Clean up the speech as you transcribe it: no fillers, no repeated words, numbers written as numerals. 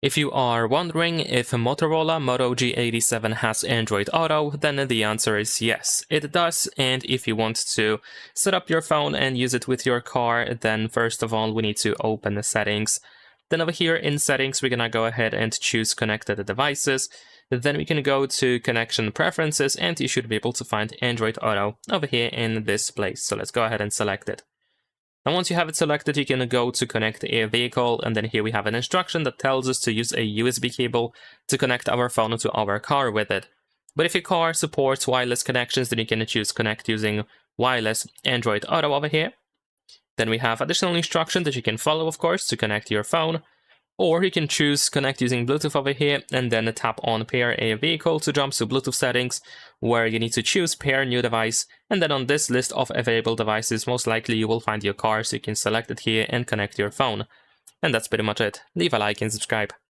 If you are wondering if a Motorola Moto G87 has Android Auto, then the answer is yes, it does. And if you want to set up your phone and use it with your car, then first of all, we need to open the settings. Then over here in settings, we're gonna go ahead and choose connected devices. Then we can go to connection preferences, and you should be able to find Android Auto over here in this place. So let's go ahead and select it. And once you have it selected, you can go to connect a vehicle, and then here we have an instruction that tells us to use a USB cable to connect our phone to our car with it. But if your car supports wireless connections, then you can choose connect using wireless Android Auto over here. Then we have additional instructions that you can follow, of course, to connect your phone. Or you can choose connect using Bluetooth over here, and then tap on pair a vehicle to jump to Bluetooth settings, where you need to choose pair new device, and then on this list of available devices, most likely you will find your car, so you can select it here and connect your phone. And that's pretty much it. Leave a like and subscribe.